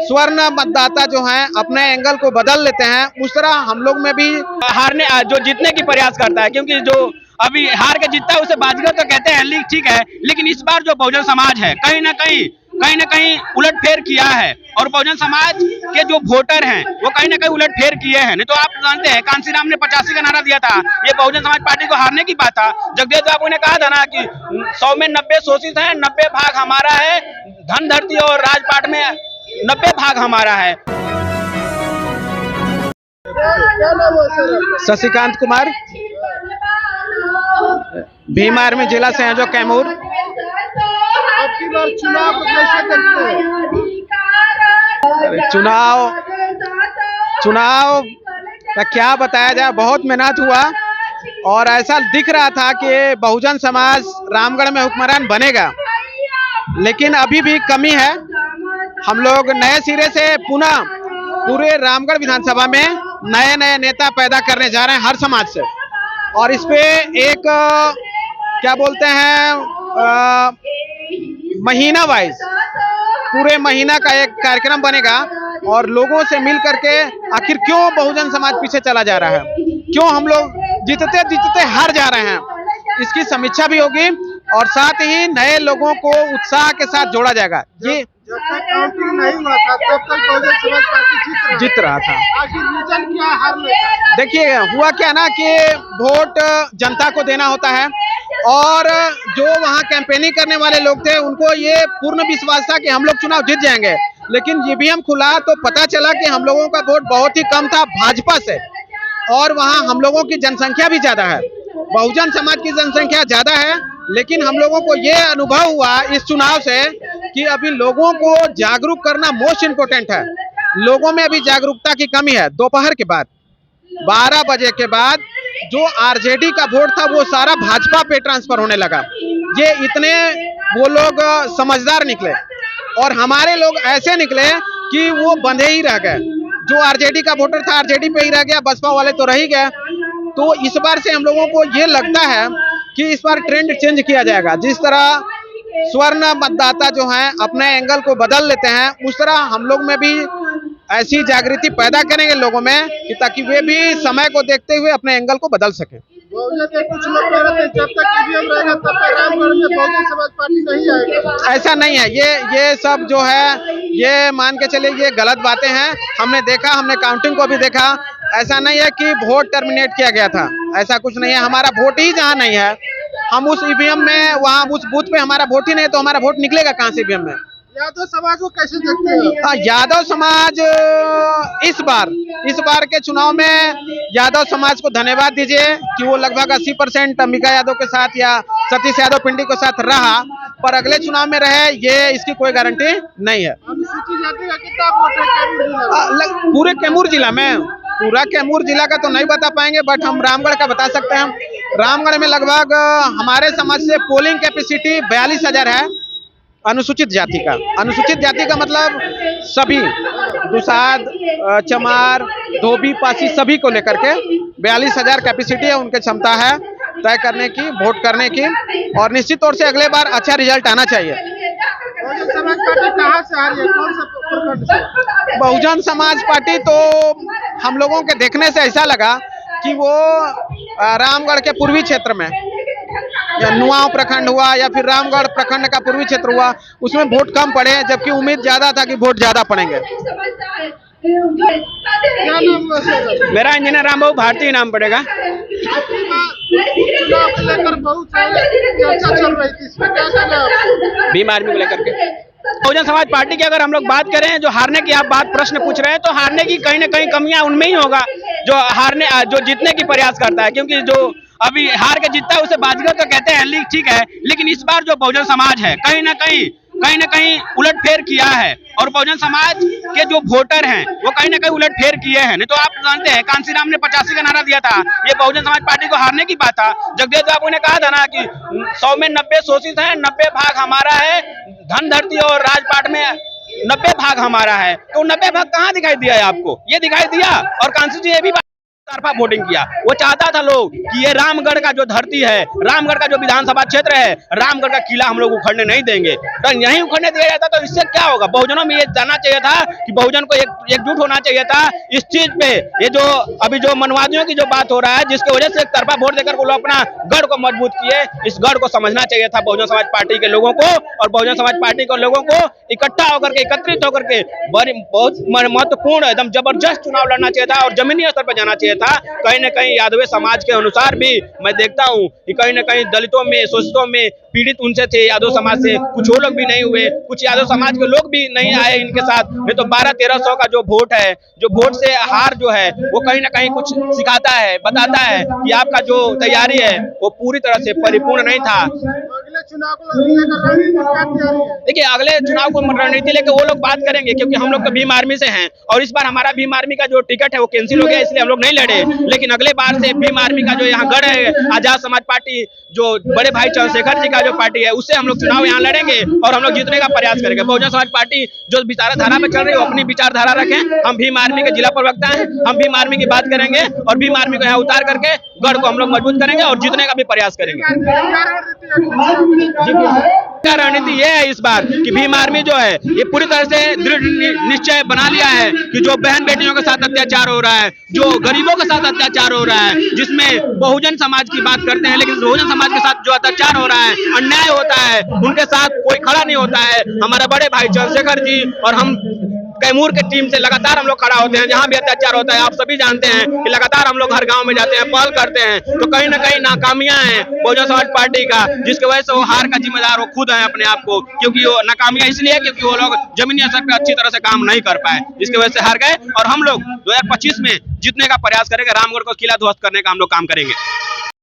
स्वर्ण मतदाता जो हैं अपने एंगल को बदल लेते हैं, उस तरह हम लोग में भी हारने जो जीतने की प्रयास करता है, क्योंकि जो अभी हार के जीतता है उसे बाजीगर तो कहते हैं, ठीक है, लेकिन इस बार जो बहुजन समाज है कहीं ना कहीं उलटफेर किया है, और बहुजन समाज के जो वोटर हैं वो कहीं ना कहीं उलटफेर किए हैं। नहीं तो आप जानते हैं कांसीराम ने 85 का नारा दिया था, ये बहुजन समाज पार्टी को हारने की बात था। जगदेव बाबू ने कहा था ना कि 100 में 90 शोषित है, 90 भाग हमारा है, धन धरती और राजपाट में 90 भाग हमारा है। शशिकांत कुमार, भीम आर्मी जिला संयोजक कैमूर। आपकी बार चुनाव को कैसे देखते हैं? चुनाव का क्या बताया जाए, बहुत मेहनत हुआ और ऐसा दिख रहा था कि बहुजन समाज रामगढ़ में हुक्मरान बनेगा, लेकिन अभी भी कमी है। हम लोग नए सिरे से पुनः पूरे रामगढ़ विधानसभा में नए नए नेता पैदा करने जा रहे हैं हर समाज से, और इस पे एक क्या बोलते हैं महीना वाइज पूरे महीना का एक कार्यक्रम बनेगा, और लोगों से मिल करके आखिर क्यों बहुजन समाज पीछे चला जा रहा है, क्यों हम लोग जीतते जीतते हार जा रहे हैं, इसकी समीक्षा भी होगी, और साथ ही नए लोगों को उत्साह के साथ जोड़ा जाएगा। ये जब तक काउंटिंग नहीं हुआ था तब तक बहुजन समाज पार्टी जीत रहा था। आखिर रीजन क्या है हारने का? देखिए हुआ क्या ना कि वोट जनता को देना होता है, और जो वहाँ कैंपेनिंग करने वाले लोग थे उनको ये पूर्ण विश्वास था कि हम लोग चुनाव जीत जाएंगे, लेकिन ईवीएम खुला तो पता चला कि हम लोगों का वोट बहुत ही कम था भाजपा से, और वहाँ हम लोगों की जनसंख्या भी ज्यादा है, बहुजन समाज की जनसंख्या ज्यादा है, लेकिन हम लोगों को ये अनुभव हुआ इस चुनाव से कि अभी लोगों को जागरूक करना मोस्ट इम्पोर्टेंट है। लोगों में अभी जागरूकता की कमी है। दोपहर के बाद 12 बजे के बाद जो आरजेडी का वोट था वो सारा भाजपा पे ट्रांसफर होने लगा। ये इतने वो लोग समझदार निकले, और हमारे लोग ऐसे निकले कि वो बंधे ही रह गए। जो आरजेडी का वोटर था आरजेडी पे ही रह गया, बसपा वाले तो रह ही गए। तो इस बार से हम लोगों को ये लगता है कि इस बार ट्रेंड चेंज किया जाएगा। जिस तरह स्वर्ण मतदाता जो हैं अपने एंगल को बदल लेते हैं, उस तरह हम लोग में भी ऐसी जागृति पैदा करेंगे लोगों में कि ताकि वे भी समय को देखते हुए अपने एंगल को बदल सके। बहुजन के कुछ लोग कह रहे थे जब तक ईवीएम रहेगा तब तक रामगढ़ में बहुजन समाज पार्टी नहीं आएगा। ऐसा नहीं है, ये सब जो है ये मान के चलिए ये गलत बातें हैं। हमने देखा, हमने काउंटिंग को भी देखा, ऐसा नहीं है कि वोट टर्मिनेट किया गया था, ऐसा कुछ नहीं है। हमारा वोट ही जहाँ नहीं है, हम उस ईवीएम में वहाँ उस बूथ पे हमारा वोट ही नहीं, तो हमारा वोट निकलेगा कहाँ से ईवीएम में? यादव समाज को कैसे देखते हैं? यादव समाज इस बार के चुनाव में यादव समाज को धन्यवाद दीजिए कि वो लगभग 80% अंबिका यादव के साथ या सतीश यादव पिंडी के साथ रहा, पर अगले चुनाव में रहे ये इसकी कोई गारंटी नहीं है। अनुसूचित जाति का कितना वोट है कैमूर जिला? पूरे कैमूर जिला में, पूरा कैमूर जिला का तो नहीं बता पाएंगे, बट हम रामगढ़ का बता सकते हैं। रामगढ़ में लगभग हमारे समाज से पोलिंग कैपेसिटी 42,000 है अनुसूचित जाति का। अनुसूचित जाति का मतलब सभी दुसाध, चमार, धोबी, पासी सभी को लेकर के 42,000 कैपेसिटी है, उनकी क्षमता है तय करने की, वोट करने की, और निश्चित तौर से अगले बार अच्छा रिजल्ट आना चाहिए। बहुजन समाज पार्टी कहाँ से आ रही है, कौन सा प्रखंड से? बहुजन समाज पार्टी तो हम लोगों के देखने से ऐसा लगा कि वो रामगढ़ के पूर्वी क्षेत्र में या नुआव प्रखंड हुआ या फिर रामगढ़ प्रखंड का पूर्वी क्षेत्र हुआ, उसमें वोट कम पड़े, जबकि उम्मीद ज्यादा था कि वोट ज्यादा पड़ेंगे। क्या नाम हुआ सर? मेरा इंजीनियर रामबाबू भारती नाम पड़ेगा। चुनाव को लेकर बहुत चर्चा चल रही थी, इसमें क्या कहना है? भीम आर्मी को लेकर के बहुजन समाज पार्टी की अगर हम लोग बात करें, जो हारने की आप प्रश्न पूछ रहे हैं, तो हारने की कहीं ना कहीं कमियां उनमें ही होगा जो जीतने की प्रयास करता है, क्योंकि जो अभी हार के जीतता है उसे बाजीगर तो कहते हैं, ठीक है, लेकिन इस बार जो बहुजन समाज है कहीं ना कहीं उलटफेर किया है, और बहुजन समाज के जो वोटर हैं वो कहीं ना कहीं उलटफेर किए हैं। नहीं तो आप जानते हैं कांसीराम ने 85 का नारा दिया था, ये बहुजन समाज पार्टी को हारने की बात था। जगदेव बाबू ने कहा था ना कि 100 में 90 शोषित है, 90 भाग हमारा है, धन धरती और राजपाट में 90 भाग हमारा है। तो 90 भाग कहाँ दिखाई दिया है आपको? ये दिखाई दिया, और कांसी जी ये भी तरफा वोटिंग किया। वो चाहता था लोग कि ये रामगढ़ का जो धरती है, रामगढ़ का जो विधानसभा क्षेत्र है, रामगढ़ का किला हम लोग उखड़ने नहीं देंगे। तो यहीं उखड़ने दिया जाता तो इससे क्या होगा? बहुजनों में ये जानना चाहिए था कि बहुजन को एकजुट होना चाहिए था इस चीज पे। ये जो अभी जो मनवादियों की जो बात हो रहा है, जिसकी वजह से एक तरफा वोट देकर वो लोग अपना गढ़ को मजबूत किए, इस गढ़ को समझना चाहिए था बहुजन समाज पार्टी के लोगों को, और बहुजन समाज पार्टी के लोगों को इकट्ठा होकर के, एकत्रित होकर के बहुत महत्वपूर्ण एकदम जबरदस्त चुनाव लड़ना चाहिए था और जमीनी स्तर पर जाना चाहिए था। कहीं न कहीं यादव समाज के अनुसार भी मैं देखता हूं कि कहीं न कहीं दलितों में, शोषितों में पीड़ित उनसे थे, यादव समाज से कुछ वो लोग भी नहीं हुए, कुछ यादव समाज के लोग भी नहीं आए इनके साथ। नहीं तो 1200-1300 का जो वोट है, जो वोट से हार जो है, वो कहीं न कहीं कुछ सिखाता है, बताता है कि आपका जो तैयारी है वो पूरी तरह से परिपूर्ण नहीं था। अगले चुनाव को लेकर रणनीति क्या तैयारी है? देखिए, अगले चुनाव को रणनीति लेकर वो लोग बात करेंगे, क्योंकि हम लोग तो भीम आर्मी से हैं और इस बार हमारा भीम आर्मी का जो टिकट है वो कैंसिल हो गया, इसलिए हम लोग नहीं लड़े। लेकिन अगले बार से भीम आर्मी का जो यहाँ गढ़ है, आजाद समाज पार्टी, जो बड़े भाई चंद्रशेखर जी का जो पार्टी है, उससे हम लोग चुनाव यहाँ लड़ेंगे और हम लोग जीतने का प्रयास करेंगे। बहुजन समाज पार्टी जो विचारधारा में चल रही है वो अपनी विचारधारा रखें। हम भीम आर्मी के जिला प्रवक्ता हैं, हम भीम आर्मी की बात करेंगे और भीम आर्मी को यहाँ उतार करके गढ़ को हम लोग मजबूत करेंगे और जीतने का भी प्रयास करेंगे। क्या रणनीति ये है इस बार कि भीम आर्मी जो है ये पूरी तरह से दृढ़ निश्चय बना लिया है कि जो बहन बेटियों के साथ अत्याचार हो रहा है, जो गरीबों के साथ अत्याचार हो रहा है, जिसमें बहुजन समाज की बात करते हैं लेकिन बहुजन समाज के साथ जो अत्याचार हो रहा है, अन्याय होता है, उनके साथ कोई खड़ा नहीं होता है। हमारे बड़े भाई चंद्रशेखर जी और हम कैमूर के टीम से लगातार हम लोग खड़ा होते हैं। जहां भी अत्याचार होता है, आप सभी जानते हैं कि लगातार हम लोग हर गांव में जाते हैं, पहल करते हैं। तो कहीं ना कहीं नाकामियां हैं बहुजन समाज पार्टी का, जिसकी वजह से वो हार का जिम्मेदार वो खुद है अपने आप को, क्योंकि वो नाकामियां इसलिए क्योंकि वो लोग जमीनी स्तर पर अच्छी तरह से काम नहीं कर पाए, जिसकी वजह से हार गए। और हम लोग 2025 में जीतने का प्रयास करेंगे, रामगढ़ को किला ध्वस्त करने का हम लोग काम करेंगे।